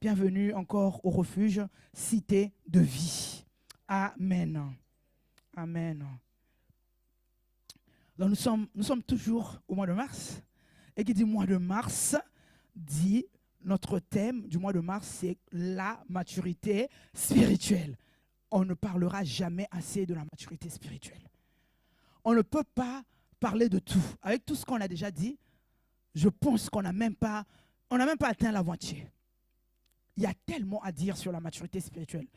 Bienvenue encore au refuge Cité de Vie. Amen. Amen. Donc nous sommes toujours au mois de mars. Et qui dit mois de mars, dit notre thème du mois de mars, c'est la maturité spirituelle. On ne parlera jamais assez de la maturité spirituelle. On ne peut pas parler de tout. Avec tout ce qu'on a déjà dit, je pense qu'on n'a même pas atteint la moitié. Il y a tellement à dire sur la maturité spirituelle.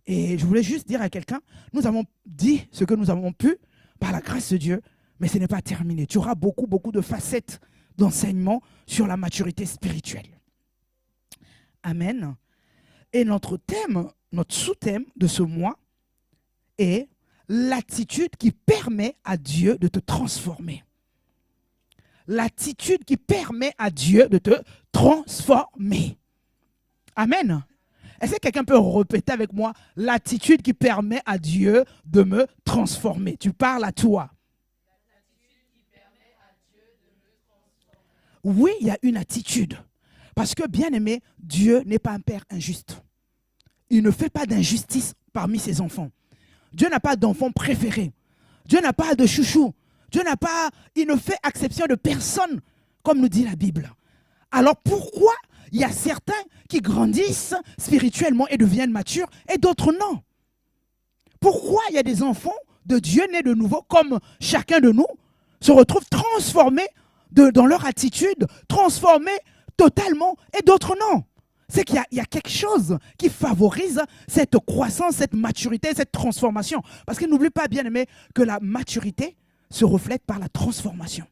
Et je voulais juste dire à quelqu'un, nous avons dit ce que nous avons pu par la grâce de Dieu, mais ce n'est pas terminé. Tu auras beaucoup de facettes d'enseignement sur la maturité spirituelle. Amen. Et notre thème, notre sous-thème de ce mois est l'attitude qui permet à Dieu de te transformer. L'attitude qui permet à Dieu de te transformer. Amen. Est-ce que quelqu'un peut répéter avec moi l'attitude qui permet à Dieu de me transformer? Tu parles à toi. Oui, il y a une attitude. Parce que, bien aimé, Dieu n'est pas un père injuste. Il ne fait pas d'injustice parmi ses enfants. Dieu n'a pas d'enfant préféré. Dieu n'a pas de chouchou. Il ne fait exception de personne, comme nous dit la Bible. Alors pourquoi il y a certains qui grandissent spirituellement et deviennent matures et d'autres non? Pourquoi il y a des enfants de Dieu nés de nouveau, comme chacun de nous, se retrouvent transformés dans leur attitude, transformés totalement et d'autres non? C'est qu'il y a quelque chose qui favorise cette croissance, cette maturité, cette transformation. Parce que n'oublie pas, bien aimé, que la maturité se reflète par la transformation.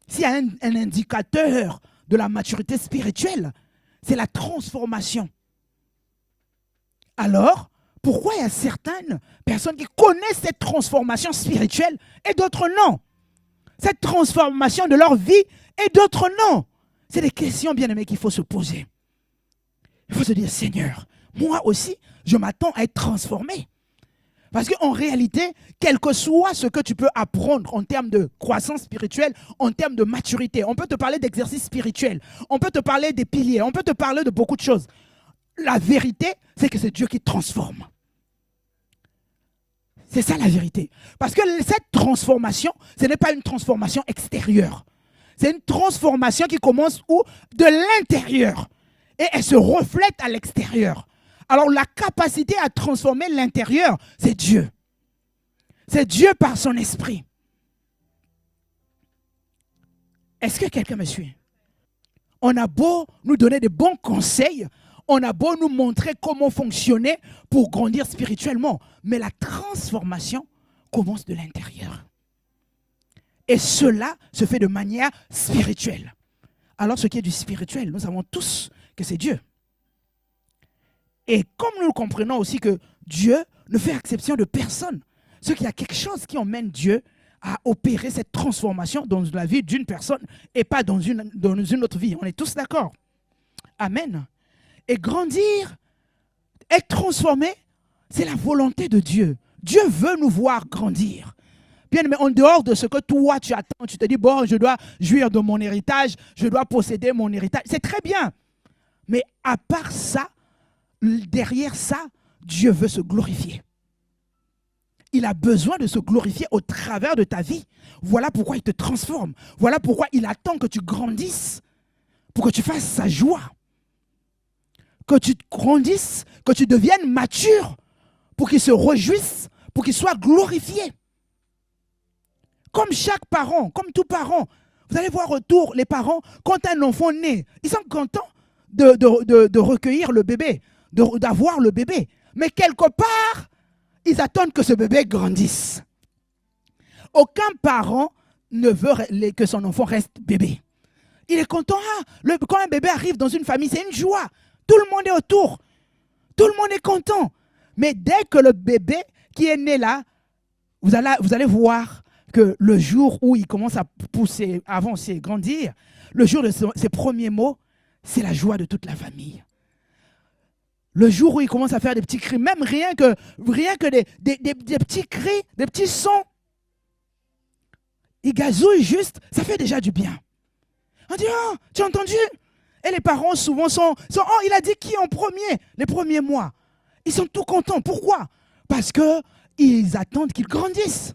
S'il y a un indicateur de la maturité spirituelle, c'est la transformation. Alors, pourquoi il y a certaines personnes qui connaissent cette transformation spirituelle et d'autres non? Cette transformation de leur vie et d'autres non? C'est des questions, bien aimées, qu'il faut se poser. Il faut se dire, Seigneur, moi aussi, je m'attends à être transformé. Parce qu'en réalité, quel que soit ce que tu peux apprendre en termes de croissance spirituelle, en termes de maturité, on peut te parler d'exercice spirituel, on peut te parler des piliers, on peut te parler de beaucoup de choses. La vérité, c'est que c'est Dieu qui transforme. C'est ça la vérité. Parce que cette transformation, ce n'est pas une transformation extérieure. C'est une transformation qui commence où? De l'intérieur. Et elle se reflète à l'extérieur. Alors la capacité à transformer l'intérieur, c'est Dieu. C'est Dieu par son esprit. Est-ce que quelqu'un me suit? On a beau nous donner des bons conseils, on a beau nous montrer comment fonctionner pour grandir spirituellement, mais la transformation commence de l'intérieur. Et cela se fait de manière spirituelle. Alors ce qui est du spirituel, nous savons tous que c'est Dieu. Et comme nous comprenons aussi que Dieu ne fait exception de personne, ce qu'il y a quelque chose qui emmène Dieu à opérer cette transformation dans la vie d'une personne et pas dans une autre vie. On est tous d'accord. Amen. Et grandir, être transformé, c'est la volonté de Dieu. Dieu veut nous voir grandir. Bien, mais en dehors de ce que toi tu attends, tu te dis, bon, je dois jouir de mon héritage, je dois posséder mon héritage. C'est très bien. Mais à part ça, derrière ça, Dieu veut se glorifier. Il a besoin de se glorifier au travers de ta vie. Voilà pourquoi il te transforme. Voilà pourquoi il attend que tu grandisses pour que tu fasses sa joie. Que tu grandisses, que tu deviennes mature pour qu'il se réjouisse, pour qu'il soit glorifié. Comme chaque parent, comme tout parent, vous allez voir autour, les parents, quand un enfant naît, ils sont contents de recueillir le bébé, d'avoir le bébé. Mais quelque part, ils attendent que ce bébé grandisse. Aucun parent ne veut que son enfant reste bébé. Il est content. Quand un bébé arrive dans une famille, c'est une joie. Tout le monde est autour. Tout le monde est content. Mais dès que le bébé qui est né là, vous allez voir que le jour où il commence à pousser, avancer, grandir, le jour de ses premiers mots, c'est la joie de toute la famille. Le jour où il commence à faire des petits cris, même rien que des petits cris, des petits sons, il gazouille juste, ça fait déjà du bien. On dit, oh, tu as entendu? Et les parents souvent sont oh, il a dit qui en premier? Les premiers mois. Ils sont tout contents. Pourquoi? Parce qu'ils attendent qu'ils grandissent.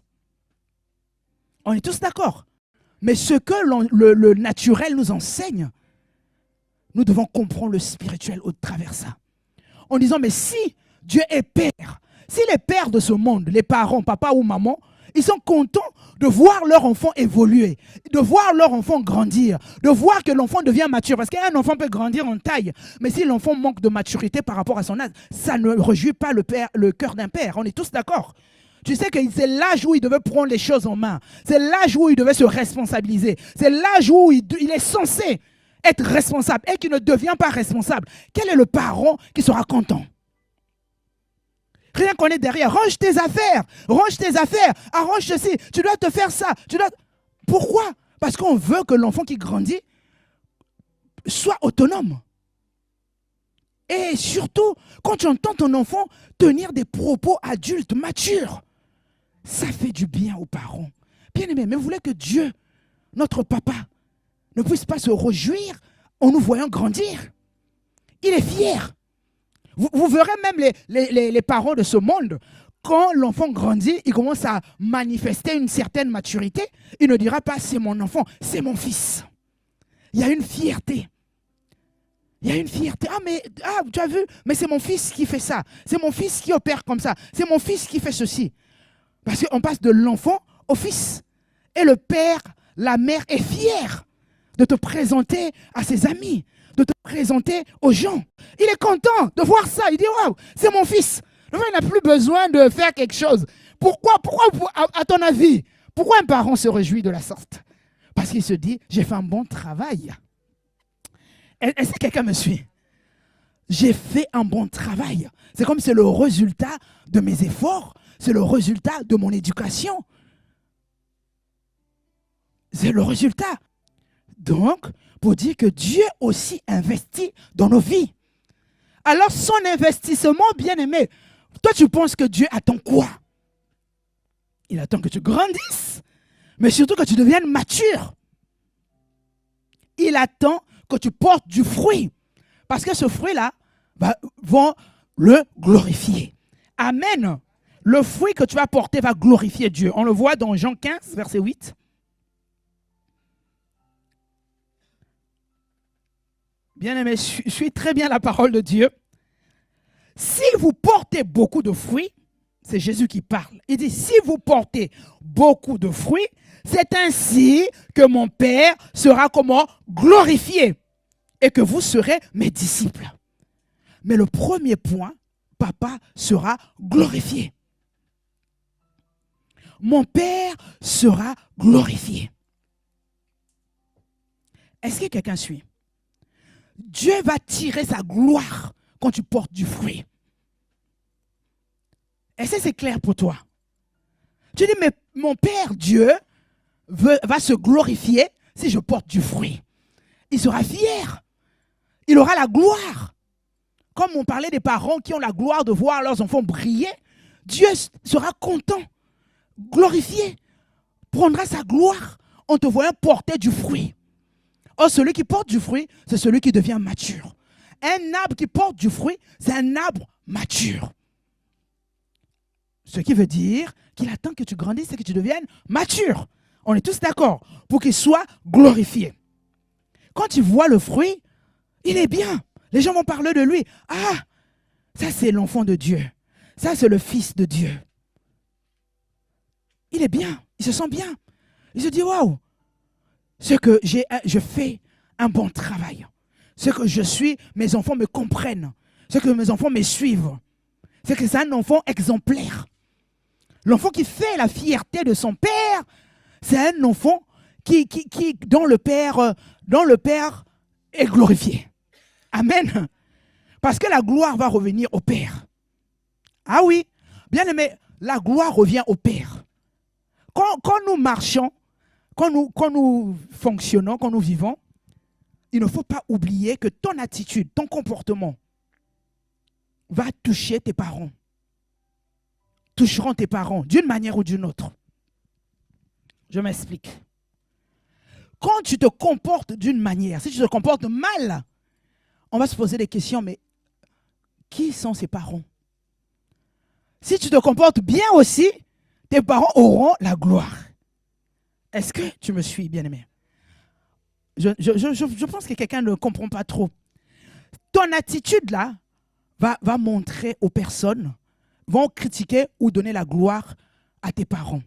On est tous d'accord. Mais ce que le naturel nous enseigne, nous devons comprendre le spirituel au travers ça. En disant, mais si Dieu est père, si les pères de ce monde, les parents, papa ou maman, ils sont contents de voir leur enfant évoluer, de voir leur enfant grandir, de voir que l'enfant devient mature. Parce qu'un enfant peut grandir en taille, mais si l'enfant manque de maturité par rapport à son âge, ça ne réjouit pas le cœur d'un père. On est tous d'accord. Tu sais que c'est l'âge où il devait prendre les choses en main. C'est l'âge où il devait se responsabiliser. C'est l'âge où il est censé être responsable et qu'il ne devient pas responsable. Quel est le parent qui sera content? Rien qu'on est derrière. Range tes affaires. Range tes affaires. Arrange ceci. Tu dois te faire ça. Pourquoi? Parce qu'on veut que l'enfant qui grandit soit autonome. Et surtout, quand tu entends ton enfant tenir des propos adultes, matures, ça fait du bien aux parents. Bien aimé, mais vous voulez que Dieu, notre papa, ne puisse pas se réjouir en nous voyant grandir? Il est fier. Vous verrez même les parents de ce monde, quand l'enfant grandit, il commence à manifester une certaine maturité. Il ne dira pas c'est mon enfant, c'est mon fils. Il y a une fierté. Il y a une fierté. Tu as vu, mais c'est mon fils qui fait ça. C'est mon fils qui opère comme ça. C'est mon fils qui fait ceci. Parce qu'on passe de l'enfant au fils. Et le père, la mère est fière de te présenter à ses amis, de te présenter aux gens. Il est content de voir ça. Il dit, waouh, c'est mon fils. L'enfant n'a plus besoin de faire quelque chose. Pourquoi, à ton avis, pourquoi un parent se réjouit de la sorte? Parce qu'il se dit, j'ai fait un bon travail. Est-ce que quelqu'un me suit? J'ai fait un bon travail. C'est comme c'est le résultat de mes efforts. C'est le résultat de mon éducation. C'est le résultat. Donc, pour dire que Dieu aussi investit dans nos vies. Alors, son investissement, bien aimé, toi, tu penses que Dieu attend quoi? Il attend que tu grandisses, mais surtout que tu deviennes mature. Il attend que tu portes du fruit. Parce que ce fruit-là va le glorifier. Amen. Le fruit que tu vas porter va glorifier Dieu. On le voit dans Jean 15, verset 8. Bien-aimé, suis très bien la parole de Dieu. Si vous portez beaucoup de fruits, c'est Jésus qui parle. Il dit, si vous portez beaucoup de fruits, c'est ainsi que mon Père sera comment? Glorifié. Et que vous serez mes disciples. Mais le premier point, papa sera glorifié. Mon Père sera glorifié. Est-ce que quelqu'un suit? Dieu va tirer sa gloire quand tu portes du fruit. Est-ce que c'est clair pour toi? Tu dis, mais mon Père Dieu va se glorifier si je porte du fruit. Il sera fier. Il aura la gloire. Comme on parlait des parents qui ont la gloire de voir leurs enfants briller, Dieu sera content, glorifié, prendra sa gloire en te voyant porter du fruit. Or, celui qui porte du fruit, c'est celui qui devient mature. Un arbre qui porte du fruit, c'est un arbre mature. Ce qui veut dire qu'il attend que tu grandisses et que tu deviennes mature. On est tous d'accord pour qu'il soit glorifié. Quand tu vois le fruit, il est bien. Les gens vont parler de lui. Ah, ça c'est l'enfant de Dieu. Ça c'est le fils de Dieu. Il est bien. Il se sent bien. Il se dit, waouh, ce que je fais un bon travail. Ce que je suis, mes enfants me comprennent. Ce que mes enfants me suivent. C'est que c'est un enfant exemplaire. L'enfant qui fait la fierté de son père, c'est un enfant dont le père est glorifié. Amen. Parce que la gloire va revenir au Père. Ah oui, bien aimé, la gloire revient au Père. Quand nous marchons, quand nous fonctionnons, quand nous vivons, il ne faut pas oublier que ton attitude, ton comportement va toucher tes parents. Toucheront tes parents d'une manière ou d'une autre. Je m'explique. Quand tu te comportes d'une manière, si tu te comportes mal on va se poser des questions, mais qui sont ses parents? Si tu te comportes bien aussi, tes parents auront la gloire. Est-ce que tu me suis, bien-aimé? Je pense que quelqu'un ne comprend pas trop. Ton attitude là va montrer aux personnes, vont critiquer ou donner la gloire à tes parents.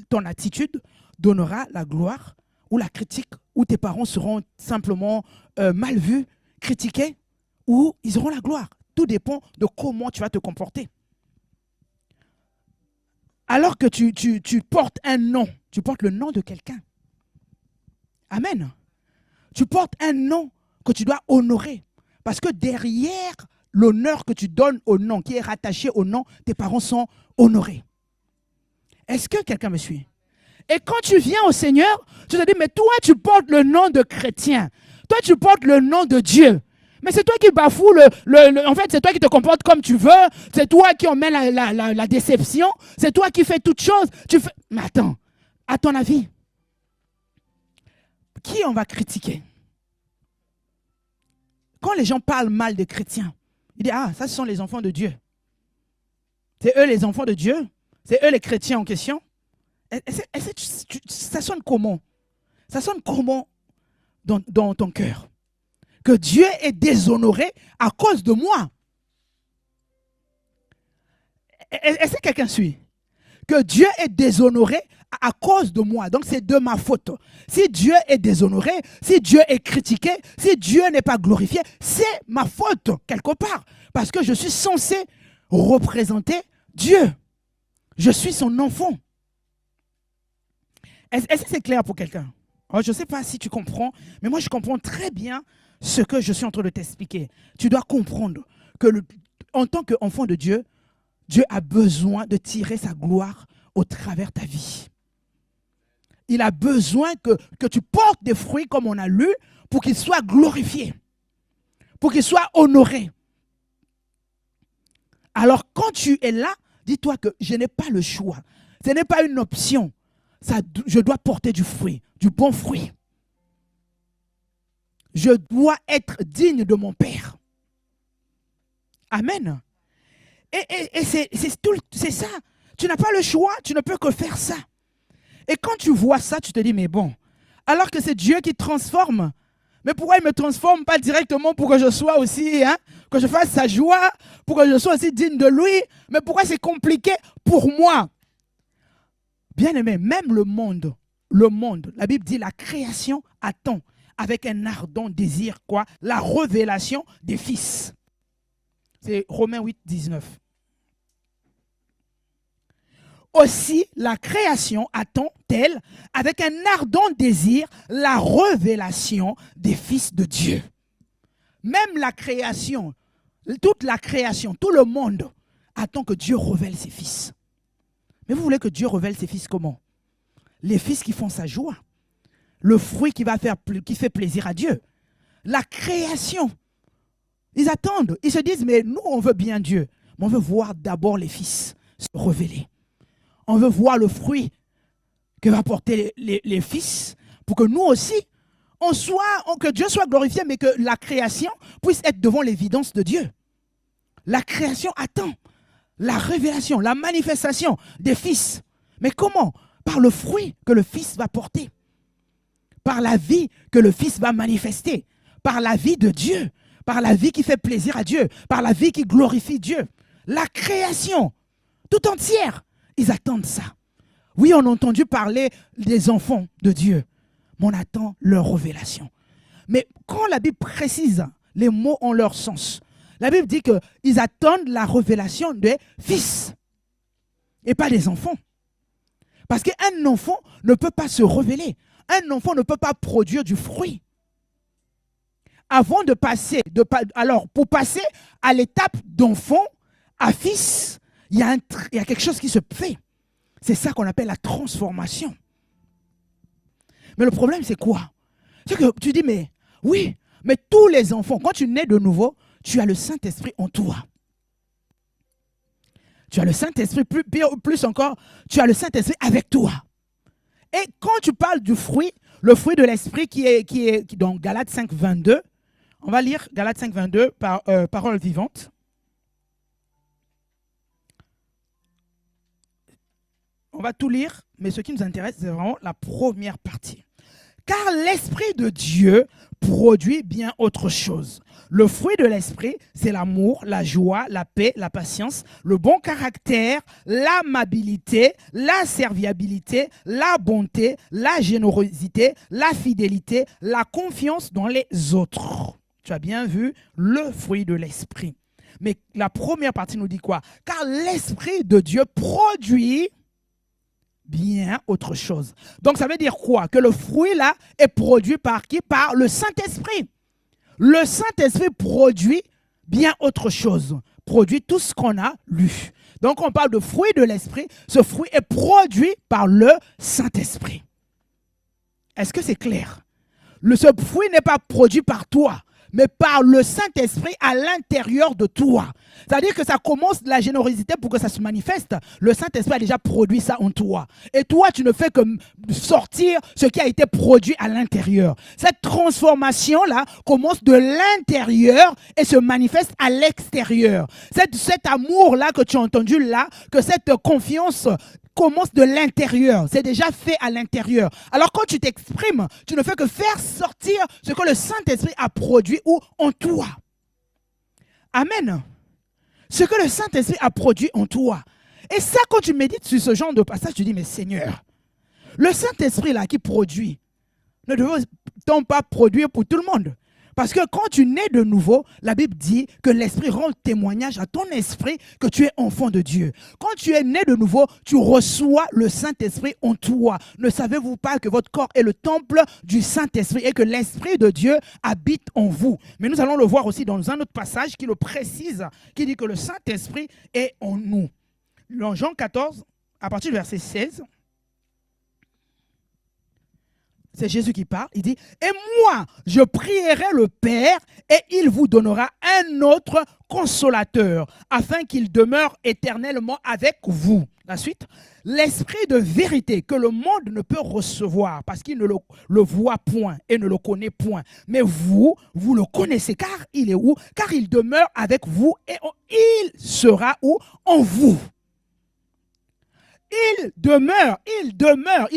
Ton attitude donnera la gloire ou la critique, ou tes parents seront simplement mal vus, critiqués, ou ils auront la gloire. Tout dépend de comment tu vas te comporter. Alors que tu portes un nom, tu portes le nom de quelqu'un. Amen. Tu portes un nom que tu dois honorer. Parce que derrière l'honneur que tu donnes au nom, qui est rattaché au nom, tes parents sont honorés. Est-ce que quelqu'un me suit? Et quand tu viens au Seigneur, tu te dis, mais toi, tu portes le nom de chrétien. Toi, tu portes le nom de Dieu. Mais c'est toi qui bafoues, en fait, c'est toi qui te comportes comme tu veux. C'est toi qui emmène la déception. C'est toi qui fais toutes choses. Mais attends, à ton avis, qui on va critiquer? Quand les gens parlent mal des chrétiens, ils disent, ah, ça, ce sont les enfants de Dieu. C'est eux les enfants de Dieu? C'est eux les chrétiens en question? Ça sonne comment? Ça sonne comment dans ton cœur? Que Dieu est déshonoré à cause de moi. Est-ce que quelqu'un suit? Que Dieu est déshonoré à cause de moi. Donc c'est de ma faute. Si Dieu est déshonoré, si Dieu est critiqué, si Dieu n'est pas glorifié, c'est ma faute quelque part. Parce que je suis censé représenter Dieu. Je suis son enfant. Est-ce que c'est clair pour quelqu'un? Je ne sais pas si tu comprends, mais moi je comprends très bien ce que je suis en train de t'expliquer. Tu dois comprendre que en tant qu'enfant de Dieu, Dieu a besoin de tirer sa gloire au travers de ta vie. Il a besoin que tu portes des fruits comme on a lu pour qu'il soit glorifié, pour qu'il soit honoré. Alors quand tu es là, dis-toi que je n'ai pas le choix. Ce n'est pas une option. Je dois porter du fruit, du bon fruit. Je dois être digne de mon Père. Amen. Et c'est ça. Tu n'as pas le choix, tu ne peux que faire ça. Et quand tu vois ça, tu te dis, mais bon, alors que c'est Dieu qui transforme, mais pourquoi il ne me transforme pas directement pour que je sois aussi, que je fasse sa joie, pour que je sois aussi digne de lui? Mais pourquoi c'est compliqué pour moi? Bien aimé, même le monde, la Bible dit la création attend avec un ardent désir, quoi? La révélation des fils. C'est Romains 8, 19. Aussi, la création attend-elle avec un ardent désir la révélation des fils de Dieu. Même la création, toute la création, tout le monde attend que Dieu révèle ses fils. Mais vous voulez que Dieu révèle ses fils comment? Les fils qui font sa joie. Le fruit qui fait plaisir à Dieu. La création. Ils attendent. Ils se disent, mais nous, on veut bien Dieu. Mais on veut voir d'abord les fils se révéler. On veut voir le fruit que va porter les fils pour que nous aussi, que Dieu soit glorifié, mais que la création puisse être devant l'évidence de Dieu. La création attend la révélation, la manifestation des fils. Mais comment? Par le fruit que le fils va porter. Par la vie que le fils va manifester. Par la vie de Dieu. Par la vie qui fait plaisir à Dieu. Par la vie qui glorifie Dieu. La création tout entière. Ils attendent ça. Oui, on a entendu parler des enfants de Dieu, mais on attend leur révélation. Mais quand la Bible précise, les mots ont leur sens. La Bible dit qu'ils attendent la révélation des fils et pas des enfants. Parce qu'un enfant ne peut pas se révéler. Un enfant ne peut pas produire du fruit. Avant de passer, pour passer à l'étape d'enfant à fils, il y a quelque chose qui se fait. C'est ça qu'on appelle la transformation. Mais le problème, c'est quoi? C'est que tu dis, mais oui, mais tous les enfants, quand tu nais de nouveau, tu as le Saint-Esprit en toi. Tu as le Saint-Esprit, plus encore, tu as le Saint-Esprit avec toi. Et quand tu parles du fruit, le fruit de l'Esprit qui est dans Galates 5, 22, On va lire Galates 5, 22, parole vivante. On va tout lire, mais ce qui nous intéresse, c'est vraiment la première partie. Car l'Esprit de Dieu produit bien autre chose. Le fruit de l'Esprit, c'est l'amour, la joie, la paix, la patience, le bon caractère, l'amabilité, la serviabilité, la bonté, la générosité, la fidélité, la confiance dans les autres. Tu as bien vu le fruit de l'Esprit. Mais la première partie nous dit quoi? Car l'Esprit de Dieu produit bien autre chose. Donc ça veut dire quoi? Que le fruit là est produit par qui? Par le Saint-Esprit. Le Saint-Esprit produit bien autre chose. Produit tout ce qu'on a lu. Donc on parle de fruit de l'Esprit. Ce fruit est produit par le Saint-Esprit. Est-ce que c'est clair? Ce fruit n'est pas produit par toi, mais par le Saint-Esprit à l'intérieur de toi. C'est-à-dire que ça commence la générosité pour que ça se manifeste. Le Saint-Esprit a déjà produit ça en toi. Et toi, tu ne fais que sortir ce qui a été produit à l'intérieur. Cette transformation-là commence de l'intérieur et se manifeste à l'extérieur. Cet amour-là que tu as entendu là, que cette confiance commence de l'intérieur. C'est déjà fait à l'intérieur. Alors quand tu t'exprimes, tu ne fais que faire sortir ce que le Saint-Esprit a produit ou en toi. Amen. Ce que le Saint-Esprit a produit en toi. Et ça, quand tu médites sur ce genre de passage, tu dis, mais Seigneur, le Saint-Esprit là qui produit, ne devrait-on pas produire pour tout le monde? Parce que quand tu nais de nouveau, la Bible dit que l'Esprit rend témoignage à ton esprit que tu es enfant de Dieu. Quand tu es né de nouveau, tu reçois le Saint-Esprit en toi. Ne savez-vous pas que votre corps est le temple du Saint-Esprit et que l'Esprit de Dieu habite en vous? Mais nous allons le voir aussi dans un autre passage qui le précise, qui dit que le Saint-Esprit est en nous. Dans Jean 14, à partir du verset 16, c'est Jésus qui parle, il dit, « Et moi, je prierai le Père et il vous donnera un autre consolateur, afin qu'il demeure éternellement avec vous. » La suite, « L'Esprit de vérité que le monde ne peut recevoir, parce qu'il ne le voit point et ne le connaît point. Mais vous, vous le connaissez, car il est où? Car il demeure avec vous et il sera où? En vous. » Il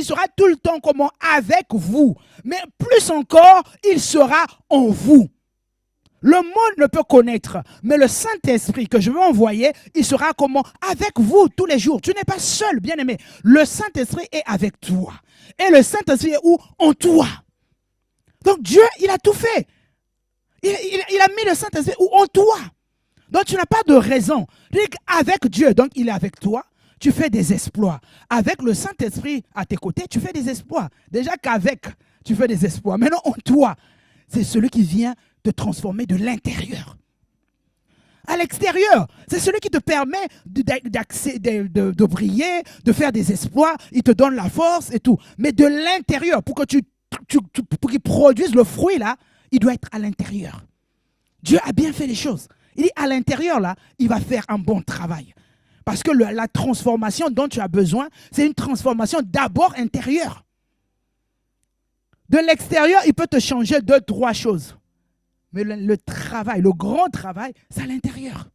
sera tout le temps comment? Avec vous. Mais plus encore, il sera en vous. Le monde ne peut connaître, mais le Saint-Esprit que je vais envoyer, il sera comment? Avec vous tous les jours. Tu n'es pas seul, bien-aimé. Le Saint-Esprit est avec toi. Et le Saint-Esprit est où? En toi. Donc Dieu, il a tout fait. Il a mis le Saint-Esprit où? En toi. Donc tu n'as pas de raison. Avec Dieu, donc il est avec toi. Tu fais des exploits. Avec le Saint-Esprit à tes côtés, tu fais des exploits. Déjà qu'avec, tu fais des exploits. Maintenant, en toi, c'est celui qui vient te transformer de l'intérieur. À l'extérieur, c'est celui qui te permet de briller, de faire des exploits. Il te donne la force et tout. Mais de l'intérieur, pour pour qu'il produise le fruit, là, il doit être à l'intérieur. Dieu a bien fait les choses. Il dit à l'intérieur, là, il va faire un bon travail. Parce que la transformation dont tu as besoin, c'est une transformation d'abord intérieure. De l'extérieur, il peut te changer 2-3 choses. Mais le travail, le grand travail, c'est à l'intérieur.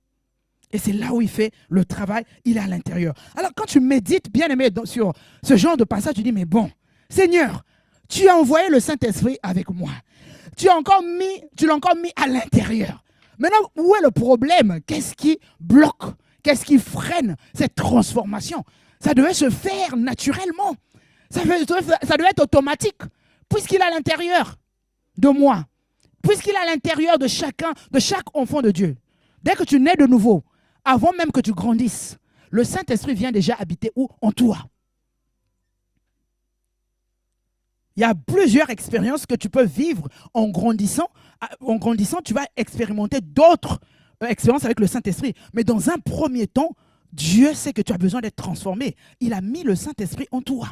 Et c'est là où il fait le travail, il est à l'intérieur. Alors quand tu médites, bien aimé, sur ce genre de passage, tu dis, mais bon, Seigneur, tu as envoyé le Saint-Esprit avec moi. Tu l'as encore mis à l'intérieur. Maintenant, où est le problème? Qu'est-ce qui bloque? Qu'est-ce qui freine cette transformation? Ça devait se faire naturellement. Ça devait être automatique. Puisqu'il est à l'intérieur de moi. Puisqu'il est à l'intérieur de chaque enfant de Dieu. Dès que tu nais de nouveau, avant même que tu grandisses, le Saint-Esprit vient déjà habiter où? En toi. Il y a plusieurs expériences que tu peux vivre en grandissant. En grandissant, tu vas expérimenter d'autres expérience avec le Saint-Esprit. Mais dans un premier temps, Dieu sait que tu as besoin d'être transformé. Il a mis le Saint-Esprit en toi.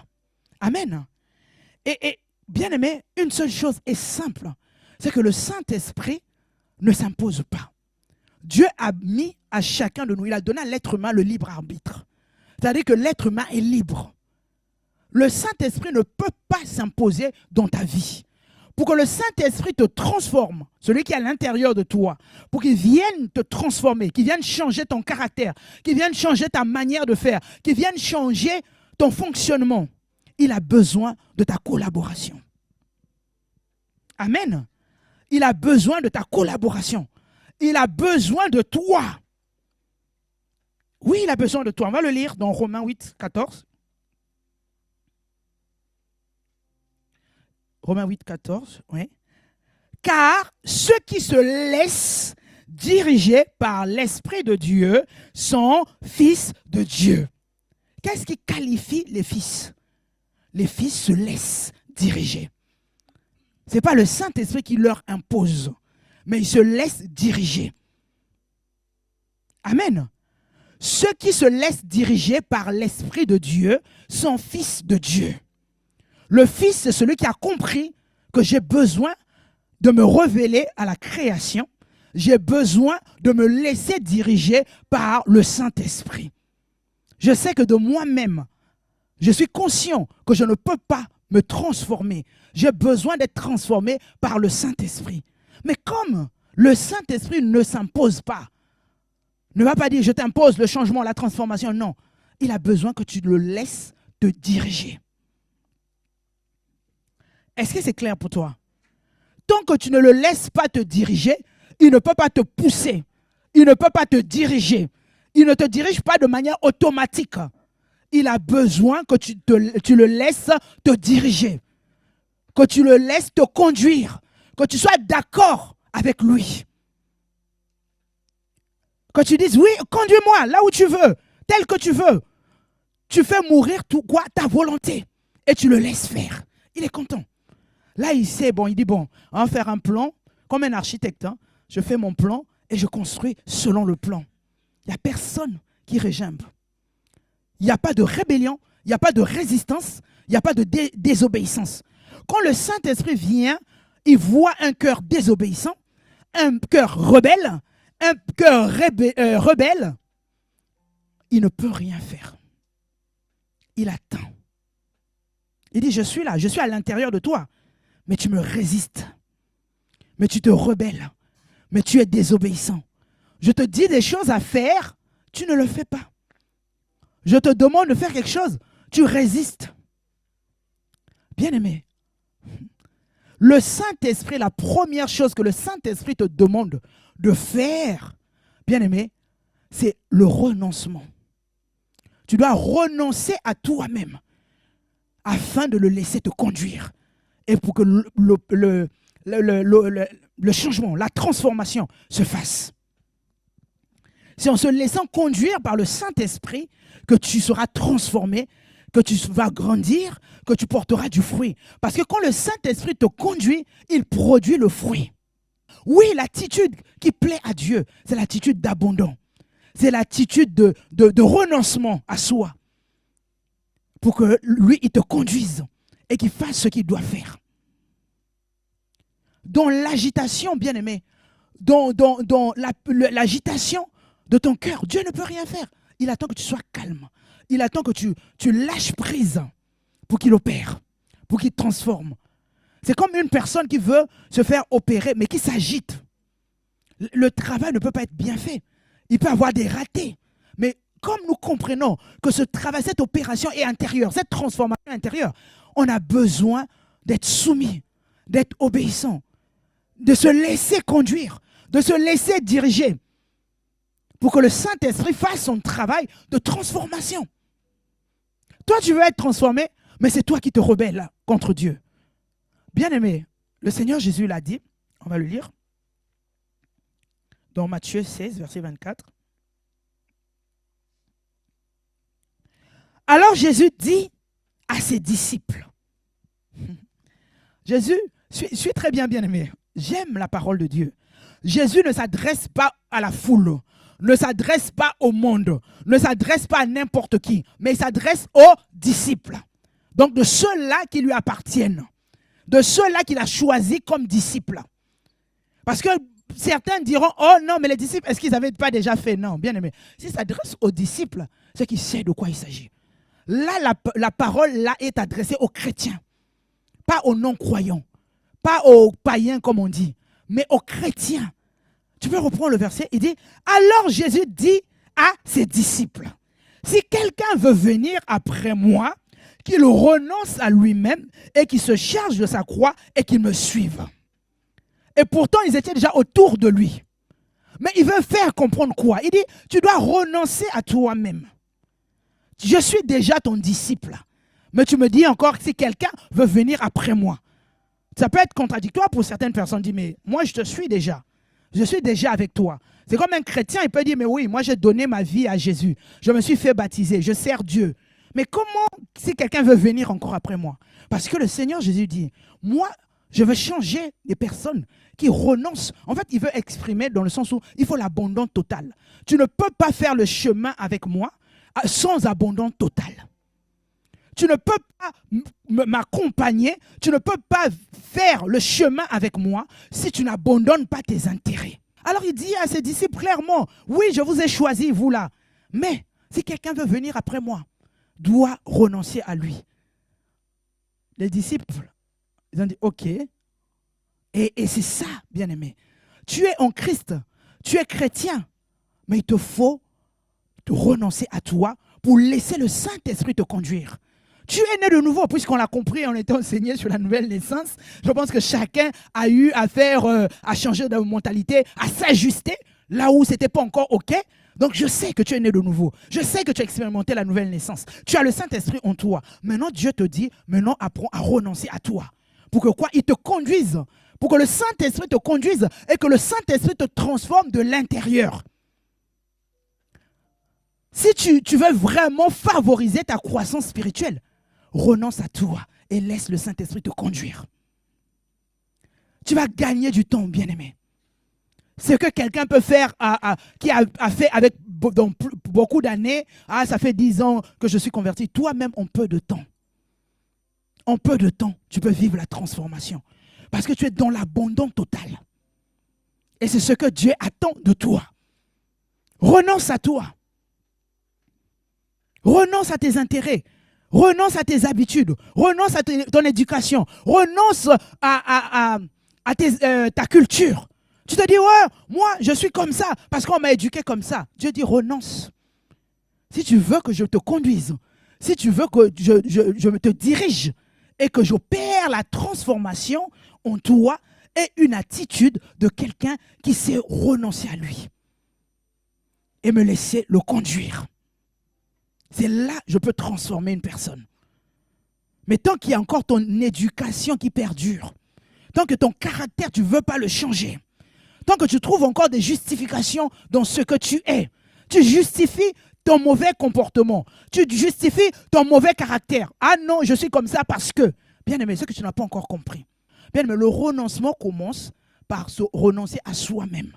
Amen. Et bien aimé, une seule chose est simple. C'est que le Saint-Esprit ne s'impose pas. Dieu a mis à chacun de nous, il a donné à l'être humain le libre arbitre. C'est-à-dire que l'être humain est libre. Le Saint-Esprit ne peut pas s'imposer dans ta vie. pour que le Saint-Esprit te transforme, celui qui est à l'intérieur de toi, pour qu'il vienne te transformer, qu'il vienne changer ton caractère, qu'il vienne changer ta manière de faire, qu'il vienne changer ton fonctionnement, il a besoin de ta collaboration. Amen. Il a besoin de ta collaboration. Il a besoin de toi. Oui, il a besoin de toi. On va le lire dans Romains 8, 14. Romains 8, 14, oui. Car ceux qui se laissent diriger par l'Esprit de Dieu sont fils de Dieu. Qu'est-ce qui qualifie les fils? Les fils se laissent diriger. Ce n'est pas le Saint-Esprit qui leur impose, mais ils se laissent diriger. Amen. Ceux qui se laissent diriger par l'Esprit de Dieu sont fils de Dieu. Le Fils, c'est celui qui a compris que j'ai besoin de me révéler à la création. J'ai besoin de me laisser diriger par le Saint-Esprit. Je sais que de moi-même, je suis conscient que je ne peux pas me transformer. J'ai besoin d'être transformé par le Saint-Esprit. Mais comme le Saint-Esprit ne s'impose pas, ne va pas dire je t'impose le changement, la transformation, non. Il a besoin que tu le laisses te diriger. Est-ce que c'est clair pour toi? Tant que tu ne le laisses pas te diriger, il ne peut pas te pousser. Il ne peut pas te diriger. Il ne te dirige pas de manière automatique. Il a besoin que tu le laisses te diriger. Que tu le laisses te conduire. Que tu sois d'accord avec lui. Que tu dises, oui, conduis-moi là où tu veux, tel que tu veux. Tu fais mourir tout quoi, ta volonté. Et tu le laisses faire. Il est content. Là, il sait, bon, il dit, bon, on va faire un plan, comme un architecte. Hein, je fais mon plan et je construis selon le plan. Il n'y a personne qui régimbe. Il n'y a pas de rébellion, il n'y a pas de résistance, il n'y a pas de désobéissance. Quand le Saint-Esprit vient, il voit un cœur désobéissant, un cœur rebelle, un cœur rebelle, il ne peut rien faire. Il attend. Il dit, je suis là, je suis à l'intérieur de toi, mais tu me résistes, mais tu te rebelles, mais tu es désobéissant. Je te dis des choses à faire, tu ne le fais pas. Je te demande de faire quelque chose, tu résistes. Bien-aimé, le Saint-Esprit, la première chose que le Saint-Esprit te demande de faire, bien-aimé, c'est le renoncement. Tu dois renoncer à toi-même afin de le laisser te conduire et pour que le changement, la transformation se fasse. C'est en se laissant conduire par le Saint-Esprit que tu seras transformé, que tu vas grandir, que tu porteras du fruit. Parce que quand le Saint-Esprit te conduit, il produit le fruit. Oui, l'attitude qui plaît à Dieu, c'est l'attitude d'abandon. C'est l'attitude de renoncement à soi. Pour que lui, il te conduise et qu'il fasse ce qu'il doit faire. Dans l'agitation, bien-aimé, dans l'agitation de ton cœur, Dieu ne peut rien faire. Il attend que tu sois calme. Il attend que tu lâches prise pour qu'il opère, pour qu'il transforme. C'est comme une personne qui veut se faire opérer, mais qui s'agite. Le travail ne peut pas être bien fait. Il peut y avoir des ratés. Mais comme nous comprenons que ce travail, cette opération est intérieure, cette transformation intérieure, on a besoin d'être soumis, d'être obéissant, de se laisser conduire, de se laisser diriger pour que le Saint-Esprit fasse son travail de transformation. Toi, tu veux être transformé, mais c'est toi qui te rebelles contre Dieu. Bien-aimé, le Seigneur Jésus l'a dit, on va le lire, dans Matthieu 16, verset 24. Alors Jésus dit à ses disciples, Jésus, suis très bien-aimé, j'aime la parole de Dieu. Jésus ne s'adresse pas à la foule, ne s'adresse pas au monde, ne s'adresse pas à n'importe qui, mais il s'adresse aux disciples. Donc de ceux-là qui lui appartiennent, de ceux-là qu'il a choisis comme disciples. Parce que certains diront, oh non, mais les disciples, est-ce qu'ils n'avaient pas déjà fait? Non, bien aimé. S'il s'adresse aux disciples, c'est qu'il sait de quoi il s'agit. Là, la parole là est adressée aux chrétiens, pas aux non-croyants, pas aux païens comme on dit, mais aux chrétiens. Tu peux reprendre le verset, il dit, alors Jésus dit à ses disciples, si quelqu'un veut venir après moi, qu'il renonce à lui-même et qu'il se charge de sa croix et qu'il me suive. Et pourtant, ils étaient déjà autour de lui. Mais il veut faire comprendre quoi? Il dit, tu dois renoncer à toi-même. Je suis déjà ton disciple. Mais tu me dis encore que si quelqu'un veut venir après moi. Ça peut être contradictoire pour certaines personnes. Disent, mais moi, je te suis déjà. Je suis déjà avec toi. C'est comme un chrétien, il peut dire, mais oui, moi, j'ai donné ma vie à Jésus. Je me suis fait baptiser. Je sers Dieu. Mais comment, si quelqu'un veut venir encore après moi? Parce que le Seigneur Jésus dit, moi, je veux changer les personnes qui renoncent. En fait, il veut exprimer dans le sens où il faut l'abandon total. Tu ne peux pas faire le chemin avec moi sans abandon total. Tu ne peux pas m'accompagner, tu ne peux pas faire le chemin avec moi si tu n'abandonnes pas tes intérêts. Alors il dit à ses disciples clairement, oui, je vous ai choisi, vous là, mais si quelqu'un veut venir après moi, doit renoncer à lui. Les disciples, ils ont dit, ok. Et c'est ça, bien-aimé. Tu es en Christ, tu es chrétien, mais il te faut renoncer à toi pour laisser le Saint-Esprit te conduire. Tu es né de nouveau, puisqu'on l'a compris, on était enseigné sur la nouvelle naissance. Je pense que chacun a eu à faire, à changer de mentalité, à s'ajuster là où ce n'était pas encore OK. Donc je sais que tu es né de nouveau. Je sais que tu as expérimenté la nouvelle naissance. Tu as le Saint-Esprit en toi. Maintenant, Dieu te dit, maintenant apprends à renoncer à toi. Pour que quoi? Il te conduise. Pour que le Saint-Esprit te conduise et que le Saint-Esprit te transforme de l'intérieur. Si tu veux vraiment favoriser ta croissance spirituelle, renonce à toi et laisse le Saint-Esprit te conduire. Tu vas gagner du temps, bien-aimé. Ce que quelqu'un peut faire, qui a fait avec dans beaucoup d'années, ça fait 10 ans que je suis converti, toi-même en peu de temps. En peu de temps, tu peux vivre la transformation. Parce que tu es dans l'abandon total. Et c'est ce que Dieu attend de toi. Renonce à toi. Renonce à tes intérêts. Renonce à tes habitudes. Renonce à ton éducation. Renonce à ta culture. Tu te dis, ouais, moi, je suis comme ça parce qu'on m'a éduqué comme ça. Dieu dit, renonce. Si tu veux que je te conduise, si tu veux que je te dirige et que j'opère la transformation en toi et une attitude de quelqu'un qui sait renoncer à lui et me laisser le conduire. C'est là que je peux transformer une personne. Mais tant qu'il y a encore ton éducation qui perdure, tant que ton caractère, tu ne veux pas le changer, tant que tu trouves encore des justifications dans ce que tu es, tu justifies ton mauvais comportement, tu justifies ton mauvais caractère. Ah non, je suis comme ça parce que, bien aimé, ce que tu n'as pas encore compris. Bien aimé, le renoncement commence par se renoncer à soi-même.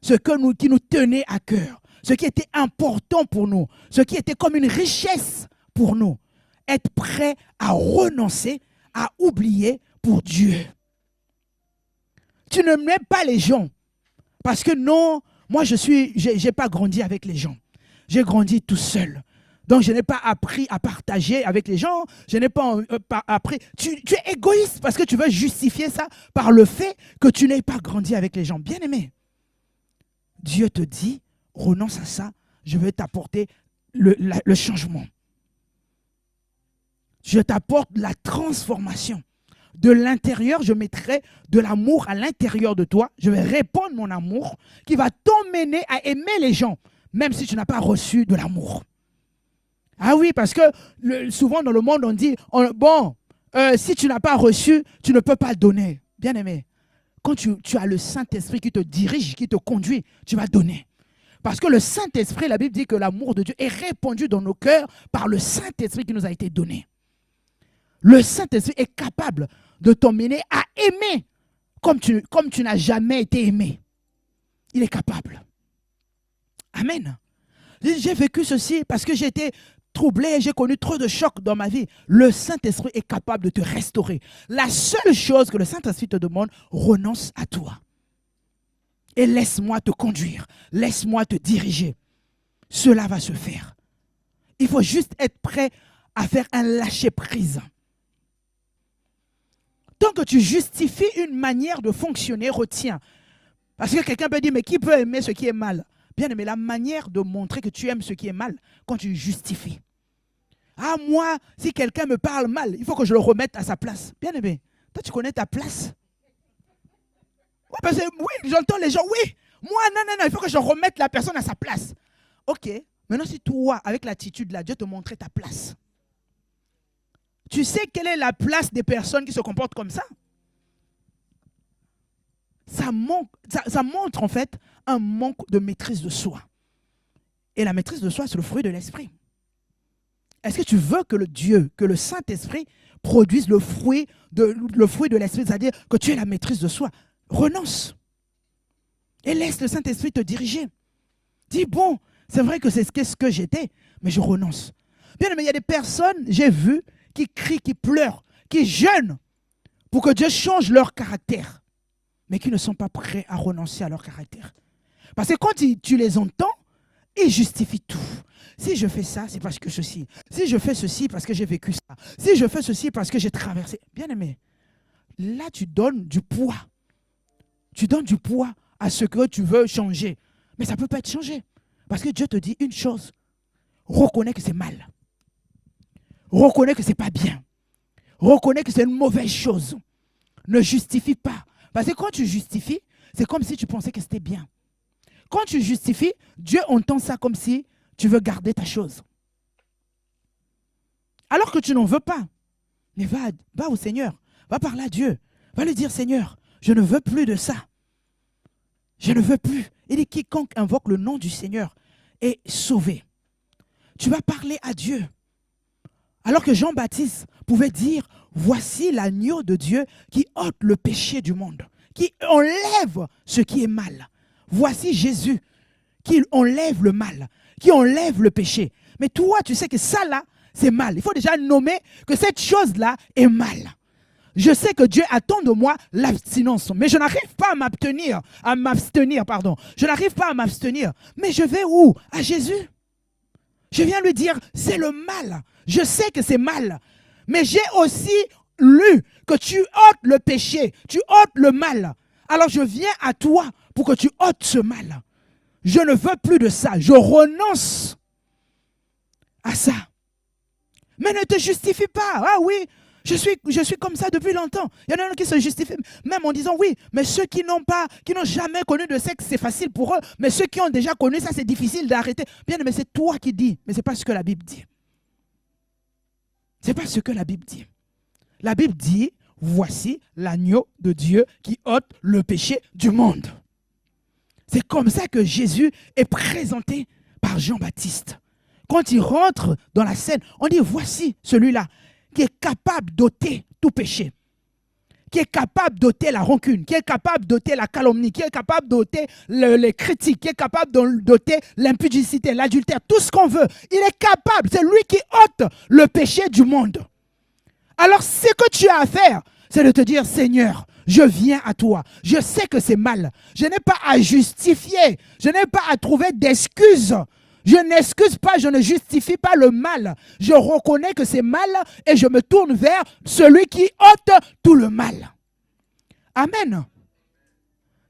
Ce qui nous tenait à cœur, ce qui était important pour nous, ce qui était comme une richesse pour nous. Être prêt à renoncer, à oublier pour Dieu. Tu ne m'aimes pas les gens. Parce que non, moi j'ai pas grandi avec les gens. J'ai grandi tout seul. Donc je n'ai pas appris à partager avec les gens. Je n'ai pas appris. Tu es égoïste parce que tu veux justifier ça par le fait que tu n'aies pas grandi avec les gens. Bien aimé. Dieu te dit, renonce à ça, je vais t'apporter le changement. Je t'apporte la transformation. De l'intérieur, je mettrai de l'amour à l'intérieur de toi. Je vais répandre mon amour qui va t'emmener à aimer les gens, même si tu n'as pas reçu de l'amour. Ah oui, parce que souvent dans le monde, on dit, si tu n'as pas reçu, tu ne peux pas donner. Bien aimé, quand tu as le Saint-Esprit qui te dirige, qui te conduit, tu vas donner. Parce que le Saint-Esprit, la Bible dit que l'amour de Dieu est répandu dans nos cœurs par le Saint-Esprit qui nous a été donné. Le Saint-Esprit est capable de t'emmener à aimer comme tu n'as jamais été aimé. Il est capable. Amen. J'ai vécu ceci parce que j'ai été troublé, j'ai connu trop de chocs dans ma vie. Le Saint-Esprit est capable de te restaurer. La seule chose que le Saint-Esprit te demande, renonce à toi. Et laisse-moi te conduire. Laisse-moi te diriger. Cela va se faire. Il faut juste être prêt à faire un lâcher-prise. Tant que tu justifies une manière de fonctionner, retiens. Parce que quelqu'un peut dire, mais qui peut aimer ce qui est mal? Bien aimé, la manière de montrer que tu aimes ce qui est mal, quand tu justifies. Ah, moi, si quelqu'un me parle mal, il faut que je le remette à sa place. Bien aimé, toi, tu connais ta place? Oui, parce que, oui, j'entends les gens, oui. Moi, non, il faut que je remette la personne à sa place. Ok, maintenant si toi, avec l'attitude là, Dieu te montrait ta place. Tu sais quelle est la place des personnes qui se comportent comme ça? Ça montre en fait un manque de maîtrise de soi. Et la maîtrise de soi, c'est le fruit de l'esprit. Est-ce que tu veux que le Saint-Esprit produise le fruit de l'esprit, c'est-à-dire que tu aies la maîtrise de soi? Renonce. Et laisse le Saint-Esprit te diriger. Dis, bon, c'est vrai que c'est ce que j'étais, mais je renonce. Bien, mais il y a des personnes, j'ai vu, qui crient, qui pleurent, qui jeûnent pour que Dieu change leur caractère, mais qui ne sont pas prêts à renoncer à leur caractère. Parce que quand tu les entends, ils justifient tout. Si je fais ça, c'est parce que ceci. Si je fais ceci, parce que j'ai vécu ça. Si je fais ceci, parce que j'ai traversé. Bien aimé, là, tu donnes du poids. Tu donnes du poids à ce que tu veux changer. Mais ça ne peut pas être changé. Parce que Dieu te dit une chose. Reconnais que c'est mal. Reconnais que ce n'est pas bien. Reconnais que c'est une mauvaise chose. Ne justifie pas. Parce que quand tu justifies, c'est comme si tu pensais que c'était bien. Quand tu justifies, Dieu entend ça comme si tu veux garder ta chose. Alors que tu n'en veux pas. Mais va au Seigneur. Va parler à Dieu. Va lui dire, Seigneur, je ne veux plus de ça. Je ne veux plus. Il dit, quiconque invoque le nom du Seigneur est sauvé. Tu vas parler à Dieu. Alors que Jean-Baptiste pouvait dire, voici l'agneau de Dieu qui ôte le péché du monde, qui enlève ce qui est mal. Voici Jésus qui enlève le mal, qui enlève le péché. Mais toi, tu sais que ça là, c'est mal. Il faut déjà nommer que cette chose-là est mal. Je sais que Dieu attend de moi l'abstinence, mais je n'arrive pas à m'abstenir. Je n'arrive pas à m'abstenir. Mais je vais où? À Jésus. Je viens lui dire, c'est le mal. Je sais que c'est mal. Mais j'ai aussi lu que tu ôtes le péché, tu ôtes le mal. Alors je viens à toi pour que tu ôtes ce mal. Je ne veux plus de ça. Je renonce à ça. Mais ne te justifie pas. Ah oui, je suis comme ça depuis longtemps. Il y en a qui se justifient, même en disant oui, mais ceux qui n'ont jamais connu de sexe, c'est facile pour eux. Mais ceux qui ont déjà connu ça, c'est difficile d'arrêter. Bien, mais c'est toi qui dis, mais ce n'est pas ce que la Bible dit. Ce n'est pas ce que la Bible dit. La Bible dit, voici l'agneau de Dieu qui ôte le péché du monde. C'est comme ça que Jésus est présenté par Jean-Baptiste. Quand il rentre dans la scène, on dit, voici celui-là qui est capable d'ôter tout péché, qui est capable d'ôter la rancune, qui est capable d'ôter la calomnie, qui est capable d'ôter les critiques, qui est capable d'ôter l'impudicité, l'adultère, tout ce qu'on veut. Il est capable, c'est lui qui ôte le péché du monde. Alors, ce que tu as à faire, c'est de te dire, Seigneur, je viens à toi. Je sais que c'est mal. Je n'ai pas à justifier. Je n'ai pas à trouver d'excuses. Je n'excuse pas, je ne justifie pas le mal. Je reconnais que c'est mal et je me tourne vers celui qui ôte tout le mal. Amen.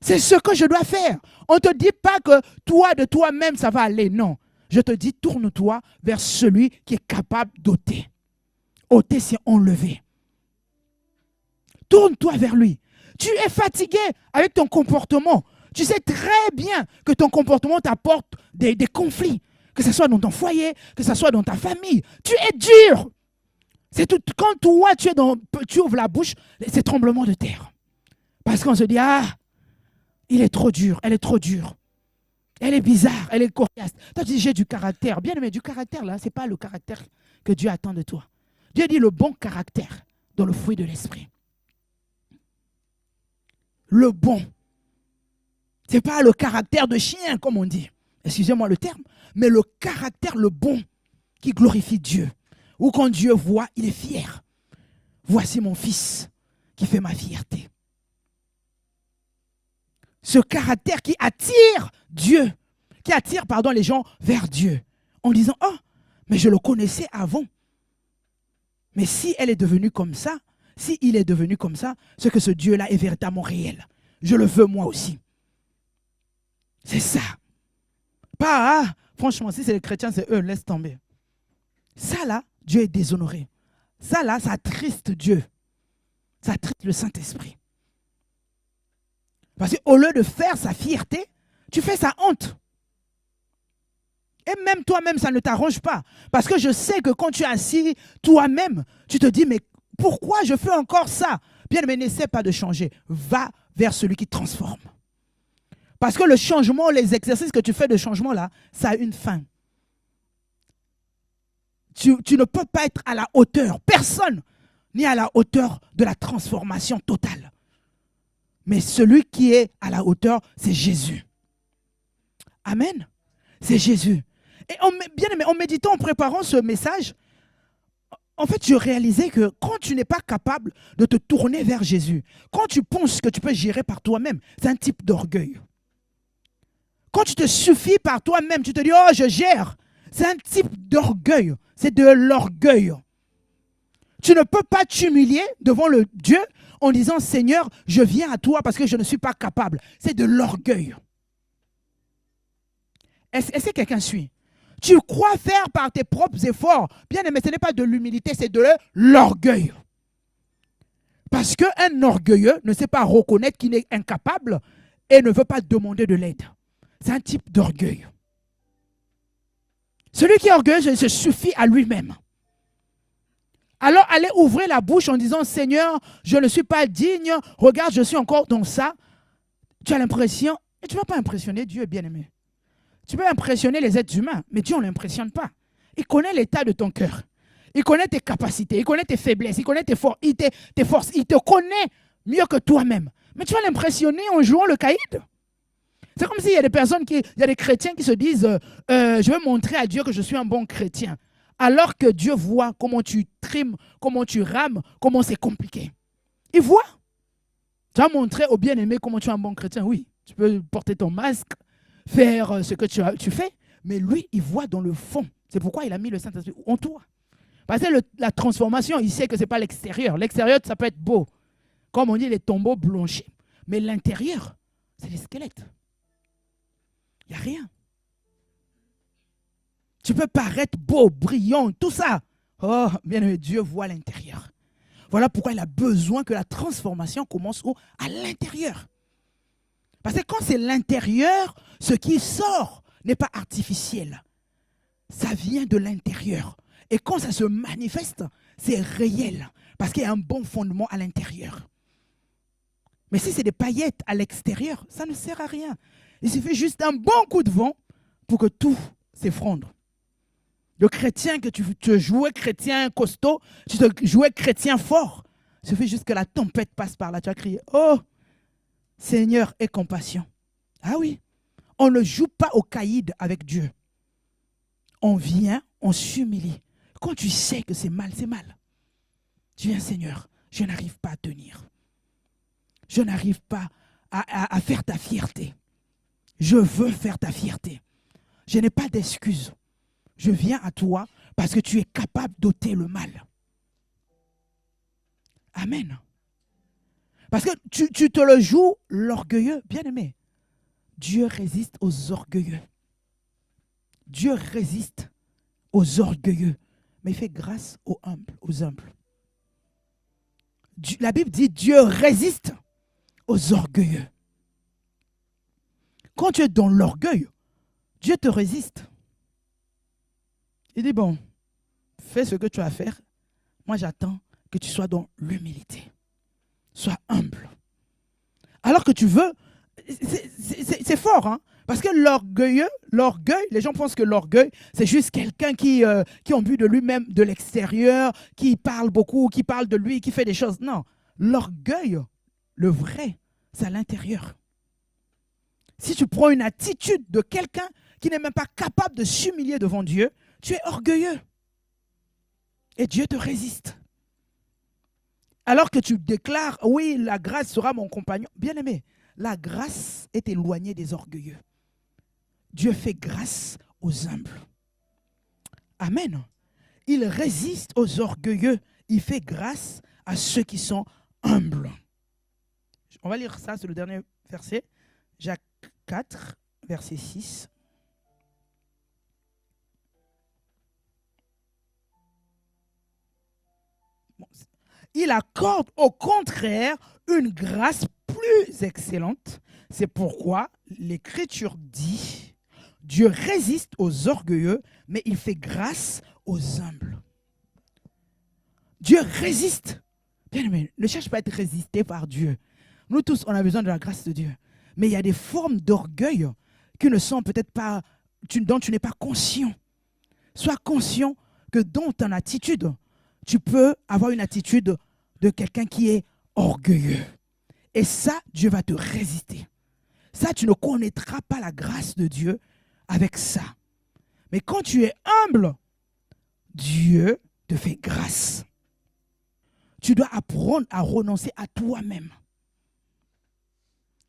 C'est ce que je dois faire. On ne te dit pas que toi, de toi-même, ça va aller. Non. Je te dis, tourne-toi vers celui qui est capable d'ôter. Ôter, c'est enlever. Tourne-toi vers lui. Tu es fatigué avec ton comportement. Tu sais très bien que ton comportement t'apporte des conflits. Que ce soit dans ton foyer, que ce soit dans ta famille. Tu es dur. C'est tout. Quand toi, tu ouvres la bouche, c'est tremblement de terre. Parce qu'on se dit, ah, il est trop dur, elle est trop dure. Elle est bizarre, elle est coriace. Toi, tu dis, j'ai du caractère. Bien aimé, du caractère, là, ce n'est pas le caractère que Dieu attend de toi. Dieu dit le bon caractère dans le fruit de l'esprit. Le bon. Ce n'est pas le caractère de chien, comme on dit. Excusez-moi le terme. Mais le caractère, le bon, qui glorifie Dieu. Ou quand Dieu voit, il est fier. Voici mon fils qui fait ma fierté. Ce caractère qui attire Dieu, qui attire, les gens vers Dieu. En disant, oh, mais je le connaissais avant. Mais si elle est devenue comme ça, S'il est devenu comme ça, c'est que ce Dieu-là est véritablement réel. Je le veux moi aussi. C'est ça. Pas, franchement, si c'est les chrétiens, c'est eux, laisse tomber. Ça là, Dieu est déshonoré. Ça là, ça attriste Dieu. Ça attriste le Saint-Esprit. Parce qu'au lieu de faire sa fierté, tu fais sa honte. Et même toi-même, ça ne t'arrange pas. Parce que je sais que quand tu es assis toi-même, tu te dis, mais pourquoi je fais encore ça? Bien, mais n'essaie pas de changer. Va vers celui qui transforme. Parce que le changement, les exercices que tu fais de changement là, ça a une fin. Tu ne peux pas être à la hauteur. Personne n'est à la hauteur de la transformation totale. Mais celui qui est à la hauteur, c'est Jésus. Amen. C'est Jésus. Et bien aimé, en méditant, en préparant ce message, en fait, je réalisais que quand tu n'es pas capable de te tourner vers Jésus, quand tu penses que tu peux gérer par toi-même, c'est un type d'orgueil. Quand tu te suffis par toi-même, tu te dis, oh, je gère. C'est un type d'orgueil. C'est de l'orgueil. Tu ne peux pas t'humilier devant le Dieu en disant, Seigneur, je viens à toi parce que je ne suis pas capable. C'est de l'orgueil. Est-ce que quelqu'un suit? Tu crois faire par tes propres efforts. Bien aimé, ce n'est pas de l'humilité, c'est de l'orgueil. Parce qu'un orgueilleux ne sait pas reconnaître qu'il est incapable et ne veut pas demander de l'aide. C'est un type d'orgueil. Celui qui est orgueilleux se suffit à lui-même. Alors, allez ouvrir la bouche en disant, Seigneur, je ne suis pas digne, regarde, je suis encore dans ça. Tu as l'impression, et tu ne vas pas impressionner Dieu, bien-aimé. Tu peux impressionner les êtres humains, mais Dieu, on ne l'impressionne pas. Il connaît l'état de ton cœur. Il connaît tes capacités, il connaît tes faiblesses, il connaît tes forces. Il te connaît mieux que toi-même. Mais tu vas l'impressionner en jouant le caïd. C'est comme s'il y a des personnes, il y a des chrétiens qui se disent je vais montrer à Dieu que je suis un bon chrétien. Alors que Dieu voit comment tu trimes, comment tu rames, comment c'est compliqué. Il voit. Tu vas montrer au bien-aimé comment tu es un bon chrétien. Oui, tu peux porter ton masque, faire ce que tu fais, mais lui, il voit dans le fond. C'est pourquoi il a mis le Saint-Esprit en toi. Parce que la transformation, il sait que ce n'est pas l'extérieur. L'extérieur, ça peut être beau. Comme on dit, les tombeaux blanchis. Mais l'intérieur, c'est les squelettes. Il n'y a rien. Tu peux paraître beau, brillant, tout ça. Oh, bien aimé, Dieu voit l'intérieur. Voilà pourquoi il a besoin que la transformation commence à l'intérieur. Parce que quand c'est l'intérieur, ce qui sort n'est pas artificiel. Ça vient de l'intérieur. Et quand ça se manifeste, c'est réel. Parce qu'il y a un bon fondement à l'intérieur. Mais si c'est des paillettes à l'extérieur, ça ne sert à rien. Il suffit juste d'un bon coup de vent pour que tout s'effondre. Le chrétien que tu te jouais chrétien costaud, tu te jouais chrétien fort. Il suffit juste que la tempête passe par là. Tu vas crier, oh, Seigneur, aie compassion. Ah oui, on ne joue pas au caïd avec Dieu. On vient, on s'humilie. Quand tu sais que c'est mal, c'est mal. Tu viens, Seigneur, je n'arrive pas à tenir. Je n'arrive pas à faire ta fierté. Je veux faire ta fierté. Je n'ai pas d'excuses. Je viens à toi parce que tu es capable d'ôter le mal. Amen. Parce que tu te le joues l'orgueilleux, bien aimé. Dieu résiste aux orgueilleux. Dieu résiste aux orgueilleux. Mais il fait grâce aux humbles. La Bible dit Dieu résiste aux orgueilleux. Quand tu es dans l'orgueil, Dieu te résiste. Il dit, bon, fais ce que tu as à faire. Moi, j'attends que tu sois dans l'humilité. Sois humble. Alors que tu veux, c'est fort, hein? Parce que l'orgueil, les gens pensent que l'orgueil, c'est juste quelqu'un qui a bu de lui-même, de l'extérieur, qui parle beaucoup, qui parle de lui, qui fait des choses. Non, l'orgueil, le vrai, c'est à l'intérieur. Si tu prends une attitude de quelqu'un qui n'est même pas capable de s'humilier devant Dieu, tu es orgueilleux. Et Dieu te résiste. Alors que tu déclares, oui, la grâce sera mon compagnon. Bien aimé, la grâce est éloignée des orgueilleux. Dieu fait grâce aux humbles. Amen. Il résiste aux orgueilleux. Il fait grâce à ceux qui sont humbles. On va lire ça, c'est le dernier verset. Jacques 4, verset 6. Bon, il accorde au contraire une grâce plus excellente. C'est pourquoi l'Écriture dit, Dieu résiste aux orgueilleux, mais il fait grâce aux humbles. Dieu résiste. Bien aimé, ne cherche pas à être résisté par Dieu. Nous tous, on a besoin de la grâce de Dieu. Mais il y a des formes d'orgueil qui ne sont peut-être pas, dont tu n'es pas conscient. Sois conscient que dans ton attitude, tu peux avoir une attitude de quelqu'un qui est orgueilleux. Et ça, Dieu va te résister. Ça, tu ne connaîtras pas la grâce de Dieu avec ça. Mais quand tu es humble, Dieu te fait grâce. Tu dois apprendre à renoncer à toi-même.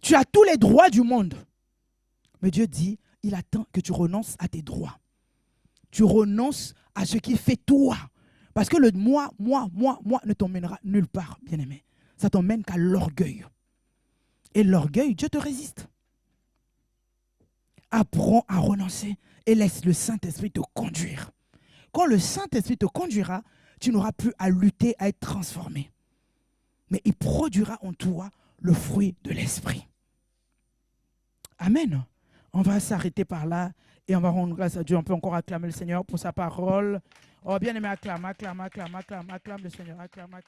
Tu as tous les droits du monde. Mais Dieu dit, il attend que tu renonces à tes droits. Tu renonces à ce qui fait toi. Parce que le moi ne t'emmènera nulle part, bien-aimé. Ça t'emmène qu'à l'orgueil. Et l'orgueil, Dieu te résiste. Apprends à renoncer et laisse le Saint-Esprit te conduire. Quand le Saint-Esprit te conduira, tu n'auras plus à lutter, à être transformé. Mais il produira en toi le fruit de l'Esprit. Amen. On va s'arrêter par là et on va rendre grâce à Dieu. On peut encore acclamer le Seigneur pour sa parole. Oh, bien aimé, acclame le Seigneur. Acclame.